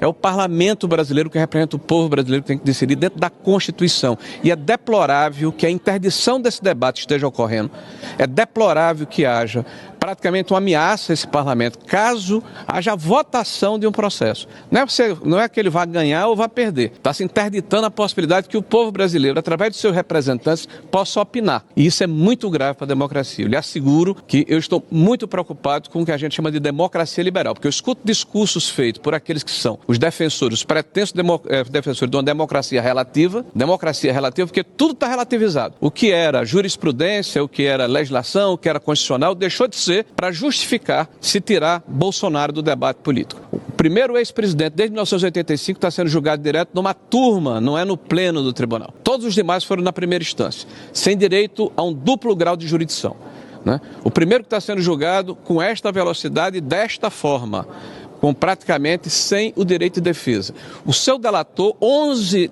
É o parlamento brasileiro que representa o povo brasileiro que tem que decidir dentro da Constituição. E é deplorável que a interdição desse debate esteja ocorrendo. É deplorável que haja praticamente uma ameaça a esse parlamento, caso haja votação de um processo. Não é que ele vá ganhar ou vá perder. Está se interditando a possibilidade que o povo brasileiro, através de seus representantes, possa opinar. E isso é muito grave para a democracia. Eu lhe asseguro que eu estou muito preocupado com o que a gente chama de democracia liberal, porque eu escuto discursos feitos por aqueles que são os defensores, os pretensos defensores de uma democracia relativa porque tudo está relativizado. O que era jurisprudência, o que era legislação, o que era constitucional, deixou de ser para justificar se tirar Bolsonaro do debate político. O primeiro ex-presidente, desde 1985, está sendo julgado direto numa turma, não é no pleno do tribunal. Todos os demais foram na primeira instância, sem direito a um duplo grau de jurisdição, né? O primeiro que está sendo julgado com esta velocidade e desta forma, com praticamente sem o direito de defesa. O seu delator, 11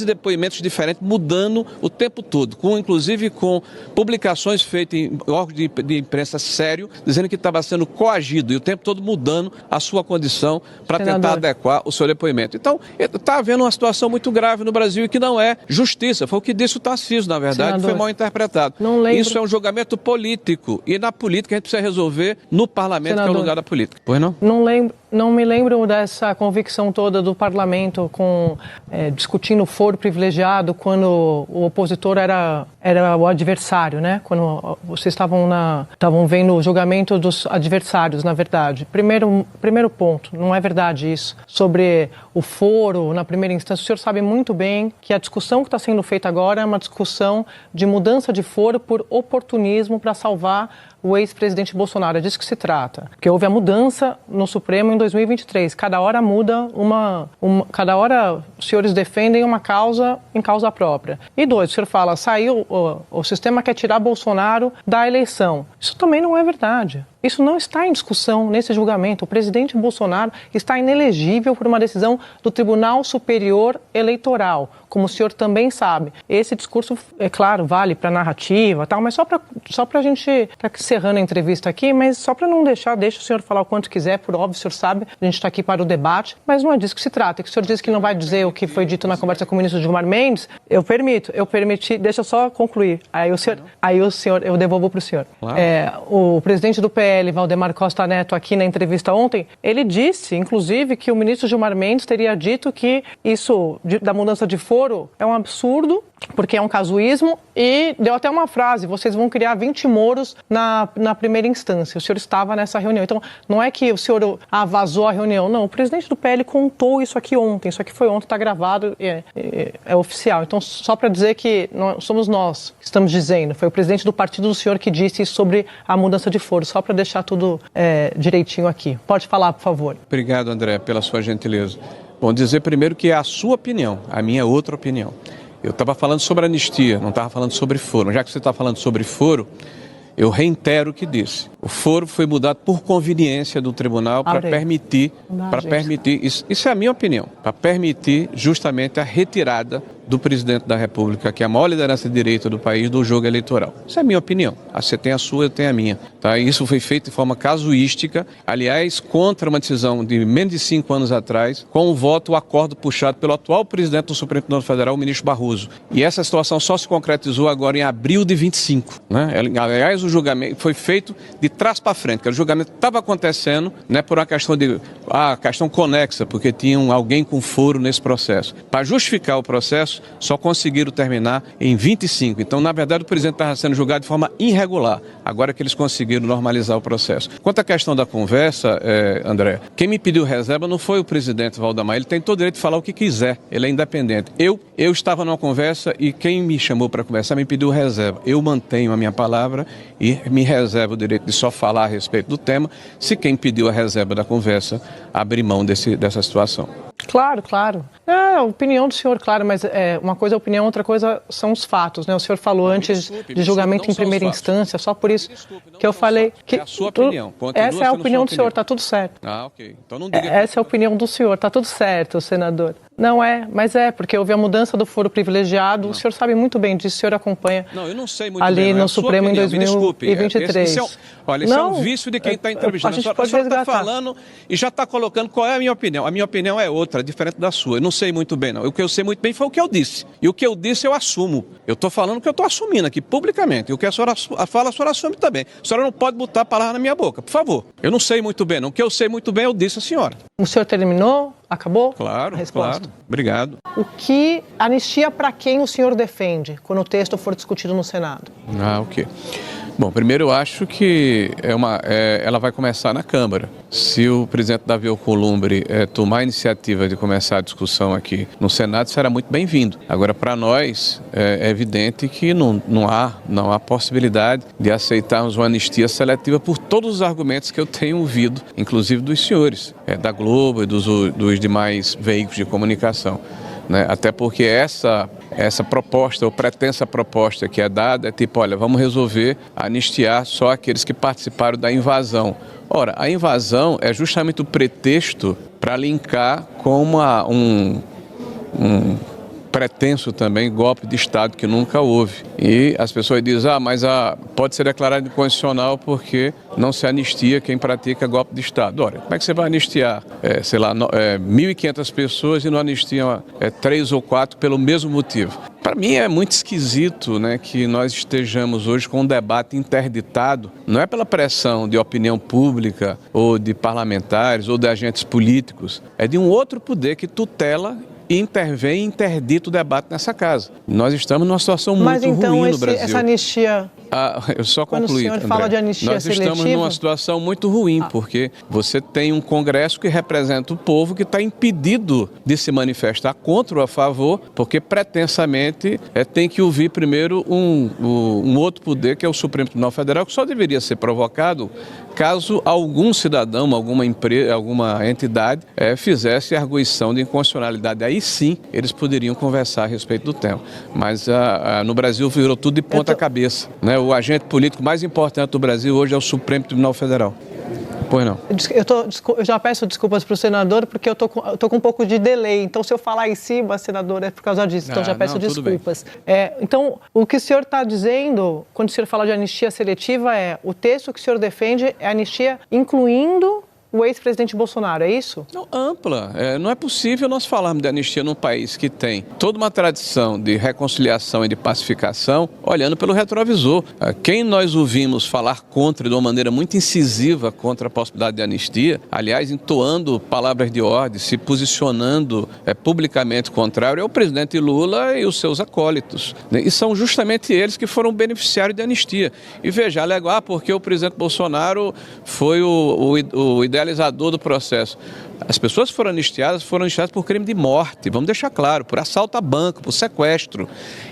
depoimentos diferentes, mudando o tempo todo, inclusive com publicações feitas em órgãos de imprensa sério, dizendo que estava sendo coagido e o tempo todo mudando a sua condição para tentar adequar o seu depoimento. Então, está havendo uma situação muito grave no Brasil e que não é justiça. Foi o que disse o Tarcísio, na verdade, que foi mal interpretado. Isso é um julgamento político e na política a gente precisa resolver no parlamento, que é o lugar da política. Pois não? Não me lembro dessa convicção toda do parlamento discutindo o foro privilegiado quando o opositor era o adversário, né? Quando vocês estavam vendo o julgamento dos adversários, na verdade. Primeiro ponto, não é verdade isso. Sobre o foro na primeira instância, o senhor sabe muito bem que a discussão que está sendo feita agora é uma discussão de mudança de foro por oportunismo para salvar o ex-presidente Bolsonaro. É disso que se trata. Porque houve a mudança no Supremo em 2023. Cada hora muda cada hora os senhores defendem uma causa em causa própria. E dois, o senhor fala, saiu, o sistema quer tirar Bolsonaro da eleição. Isso também não é verdade. Isso não está em discussão nesse julgamento. O presidente Bolsonaro está inelegível por uma decisão do Tribunal Superior Eleitoral, como o senhor também sabe. Esse discurso, é claro, vale para a narrativa, tal, mas só para a gente, está encerrando a entrevista aqui, mas só para não deixa o senhor falar o quanto quiser, por óbvio, o senhor sabe, a gente está aqui para o debate, mas não é disso que se trata. É que o senhor disse que não vai dizer o que foi dito na conversa com o ministro Gilmar Mendes. Eu permiti, deixa eu só concluir. Aí o senhor, eu devolvo para o senhor. Claro. O presidente do PL, Valdemar Costa Neto, aqui na entrevista ontem, ele disse, inclusive, que o ministro Gilmar Mendes teria dito que isso da mudança de foro é um absurdo, porque é um casuísmo, e deu até uma frase, vocês vão criar 20 moros na primeira instância. O senhor estava nessa reunião. Então, não é que o senhor vazou a reunião, não. O presidente do PL contou isso aqui ontem. Isso aqui foi ontem, está gravado, é oficial. Então, só para dizer que somos nós que estamos dizendo, foi o presidente do partido do senhor que disse sobre a mudança de foro, só para deixar tudo direitinho aqui. Pode falar, por favor. Obrigado, André, pela sua gentileza. Bom, dizer primeiro que é a sua opinião, a minha é outra opinião. Eu estava falando sobre anistia, não estava falando sobre foro. Já que você está falando sobre foro, eu reitero o que disse. O foro foi mudado por conveniência do tribunal para permitir, isso é a minha opinião, para permitir justamente a retirada do presidente da República, que é a maior liderança de direita do país, do jogo eleitoral. Isso é a minha opinião. Você tem a sua, eu tenho a minha. Tá? Isso foi feito de forma casuística, aliás, contra uma decisão de menos de 5 anos atrás, com o acordo puxado pelo atual presidente do Supremo Tribunal Federal, o ministro Barroso. E essa situação só se concretizou agora em abril de 25. Né? Aliás, o julgamento foi feito de trás para frente, que o julgamento estava acontecendo, né, por uma questão questão conexa, porque tinha alguém com foro nesse processo. Para justificar o processo, só conseguiram terminar em 25. Então, na verdade, o presidente estava sendo julgado de forma irregular. Agora que eles conseguiram normalizar o processo. Quanto à questão da conversa, André, quem me pediu reserva não foi o presidente Valdemar. Ele tem todo o direito de falar o que quiser. Ele é independente. Eu estava numa conversa e quem me chamou para conversar me pediu reserva. Eu mantenho a minha palavra e me reservo o direito de só falar a respeito do tema, se quem pediu a reserva da conversa abrir mão dessa situação. Claro. É a opinião do senhor, claro, mas uma coisa é a opinião, outra coisa são os fatos, né? O senhor falou antes de julgamento em primeira instância, só por isso que eu falei que... É a sua opinião. Essa é a opinião do senhor, está tudo certo. Ah, ok. Então não diga essa é a opinião do senhor, está tudo certo, senador. Não é, mas porque houve a mudança do foro privilegiado. O senhor sabe muito bem disso, o senhor acompanha. Não, eu não sei muito ali bem. No Supremo em 2023. Olha, esse é um vício de quem está entrevistando. A senhora está falando e já está colocando qual é a minha opinião. A minha opinião é outra, diferente da sua. Eu não sei muito bem, não. O que eu sei muito bem foi o que eu disse. E o que eu disse eu assumo. Eu estou falando o que eu estou assumindo aqui publicamente. E o que a senhora fala, a senhora assume também. A senhora não pode botar a palavra na minha boca, por favor. Eu não sei muito bem, não. O que eu sei muito bem eu disse à senhora. O senhor terminou? Acabou? Claro, claro. Obrigado. O que anistia para quem o senhor defende quando o texto for discutido no Senado? Ok. Bom, primeiro eu acho que ela vai começar na Câmara. Se o presidente Davi Alcolumbre tomar a iniciativa de começar a discussão aqui no Senado, será muito bem-vindo. Agora, para nós, é evidente que não há possibilidade de aceitarmos uma anistia seletiva por todos os argumentos que eu tenho ouvido, inclusive dos senhores, da Globo e dos demais veículos de comunicação. Né? Até porque essa proposta, ou pretensa proposta que é dada, é tipo, olha, vamos resolver anistiar só aqueles que participaram da invasão. Ora, a invasão é justamente o pretexto para linkar com um pretenso também golpe de Estado que nunca houve. E as pessoas dizem, mas pode ser declarado inconstitucional porque não se anistia quem pratica golpe de Estado. Ora, como é que você vai anistiar, 1.500 pessoas e não anistia 3 ou 4 pelo mesmo motivo? Para mim é muito esquisito, né, que nós estejamos hoje com um debate interditado, não é pela pressão de opinião pública ou de parlamentares ou de agentes políticos, é de um outro poder que tutela e intervém e interdita o debate nessa casa. Nós estamos numa situação muito ruim no Brasil. Essa anistia... eu só concluí, quando o senhor fala de anistia seletiva... Nós estamos numa situação muito ruim, porque você tem um Congresso que representa o povo que está impedido de se manifestar contra ou a favor, porque pretensamente tem que ouvir primeiro um outro poder, que é o Supremo Tribunal Federal, que só deveria ser provocado caso algum cidadão, alguma empresa, alguma entidade fizesse arguição de inconstitucionalidade. Aí sim, eles poderiam conversar a respeito do tema. Mas no Brasil virou tudo de ponta cabeça, né? O agente político mais importante do Brasil hoje é o Supremo Tribunal Federal. Pois não. Eu já peço desculpas para o senador, porque eu tô com um pouco de delay. Então, se eu falar em cima, senador, é por causa disso. Então, já peço desculpas. Então, o que o senhor está dizendo, quando o senhor fala de anistia seletiva, o texto que o senhor defende é anistia incluindo o ex-presidente Bolsonaro, é isso? Não, ampla. Não é possível nós falarmos de anistia num país que tem toda uma tradição de reconciliação e de pacificação, olhando pelo retrovisor. Quem nós ouvimos falar contra, de uma maneira muito incisiva, contra a possibilidade de anistia, aliás, entoando palavras de ordem, se posicionando publicamente contrário, é o presidente Lula e os seus acólitos. E são justamente eles que foram beneficiários de anistia. E veja, alegar porque o presidente Bolsonaro foi o idealizador do processo. As pessoas que foram anistiadas por crime de morte, vamos deixar claro, por assalto a banco, por sequestro.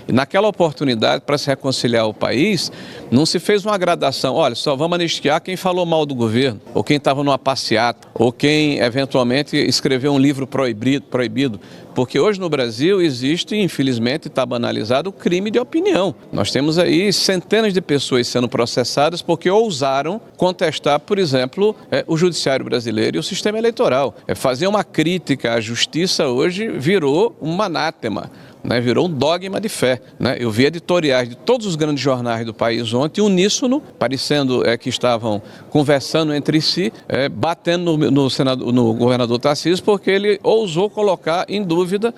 E naquela oportunidade, para se reconciliar o país, não se fez uma gradação. Olha, só vamos anistiar quem falou mal do governo, ou quem estava numa passeata, ou quem eventualmente escreveu um livro proibido. Porque hoje no Brasil existe, infelizmente, está banalizado o crime de opinião. Nós temos aí centenas de pessoas sendo processadas porque ousaram contestar, por exemplo, o judiciário brasileiro e o sistema eleitoral. Fazer uma crítica à justiça hoje virou um anátema. Virou um dogma de fé. Eu vi editoriais de todos os grandes jornais do país ontem, uníssono, parecendo que estavam conversando entre si, batendo no governador Tarcísio, porque ele ousou colocar em dúvida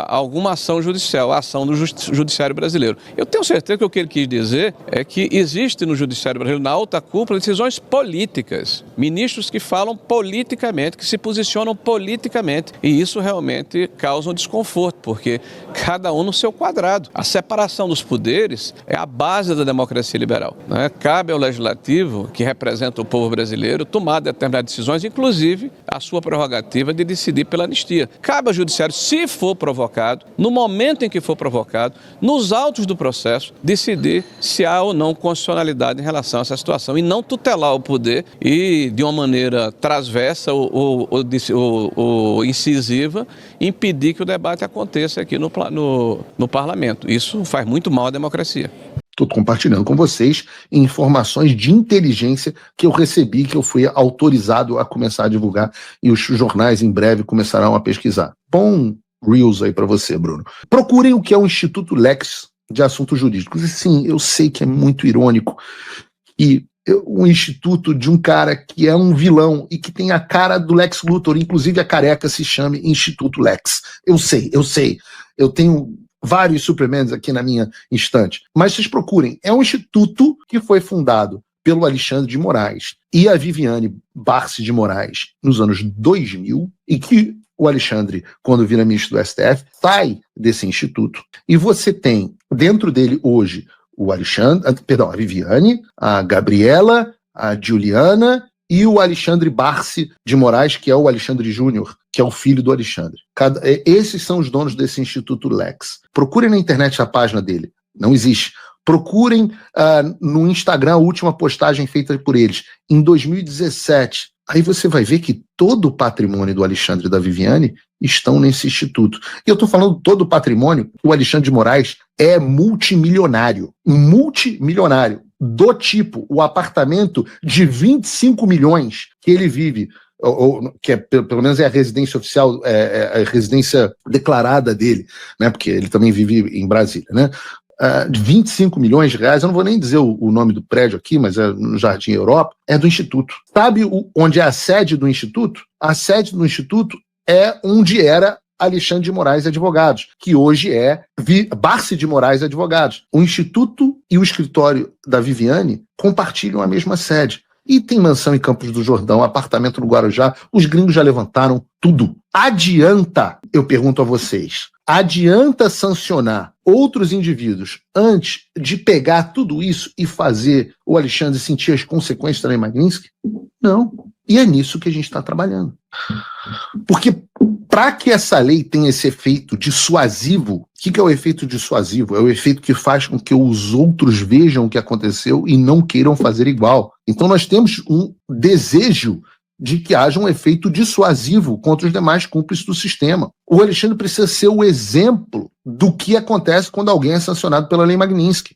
alguma ação judicial, a ação do judiciário brasileiro. Eu tenho certeza que o que ele quis dizer é que existe no judiciário brasileiro, na alta cúpula, decisões políticas, ministros que falam politicamente, que se posicionam politicamente, e isso realmente causa um desconforto, porque cada um no seu quadrado. A separação dos poderes é a base da democracia liberal. Cabe ao legislativo, que representa o povo brasileiro, tomar determinadas decisões, inclusive a sua prerrogativa de decidir pela anistia. Cabe ao judiciário, se for provocado, no momento em que for provocado, nos autos do processo, decidir se há ou não constitucionalidade em relação a essa situação e não tutelar o poder e, de uma maneira transversa ou incisiva, impedir que o debate aconteça aqui no parlamento. Isso faz muito mal à democracia. Estou compartilhando com vocês informações de inteligência que eu recebi, que eu fui autorizado a começar a divulgar, e os jornais em breve começarão a pesquisar. Bom Reels aí para você, Bruno. Procurem o que é o Instituto Lex de Assuntos Jurídicos. E sim, eu sei que é muito irônico. E um instituto de um cara que é um vilão e que tem a cara do Lex Luthor, inclusive a careca se chame Instituto Lex. Eu sei. Eu tenho vários Supermans aqui na minha estante. Mas vocês procurem. É um instituto que foi fundado pelo Alexandre de Moraes e a Viviane Barsi de Moraes nos anos 2000, e que o Alexandre, quando vira ministro do STF, sai desse instituto. E você tem dentro dele hoje o Alexandre, perdão, a Viviane, a Gabriela, a Juliana e o Alexandre Barsi de Moraes, que é o Alexandre Júnior, que é o filho do Alexandre. Esses são os donos desse Instituto Lex. Procurem na internet a página dele. Não existe. Procurem no Instagram a última postagem feita por eles, em 2017. Aí você vai ver que todo o patrimônio do Alexandre e da Viviane estão nesse instituto. E eu estou falando todo o patrimônio, o Alexandre de Moraes é multimilionário. Multimilionário. Do tipo, o apartamento de 25 milhões que ele vive, que é, pelo menos é a residência oficial, é a residência declarada dele, né? Porque ele também vive em Brasília, né? De 25 milhões de reais, eu não vou nem dizer o nome do prédio aqui, mas é no Jardim Europa, é do Instituto. Sabe onde é a sede do Instituto? A sede do Instituto é onde era Alexandre de Moraes Advogados, que hoje é Barsi de Moraes Advogados. O Instituto e o escritório da Viviane compartilham a mesma sede. E tem mansão em Campos do Jordão, apartamento no Guarujá, os gringos já levantaram tudo. Adianta, eu pergunto a vocês, adianta sancionar outros indivíduos antes de pegar tudo isso e fazer o Alexandre sentir as consequências da Lei Magnitsky? Não. E é nisso que a gente está trabalhando. Porque para que essa lei tenha esse efeito dissuasivo, o que é o efeito dissuasivo? É o efeito que faz com que os outros vejam o que aconteceu e não queiram fazer igual. Então nós temos um desejo de que haja um efeito dissuasivo contra os demais cúmplices do sistema. O Alexandre precisa ser o exemplo do que acontece quando alguém é sancionado pela Lei Magnitsky.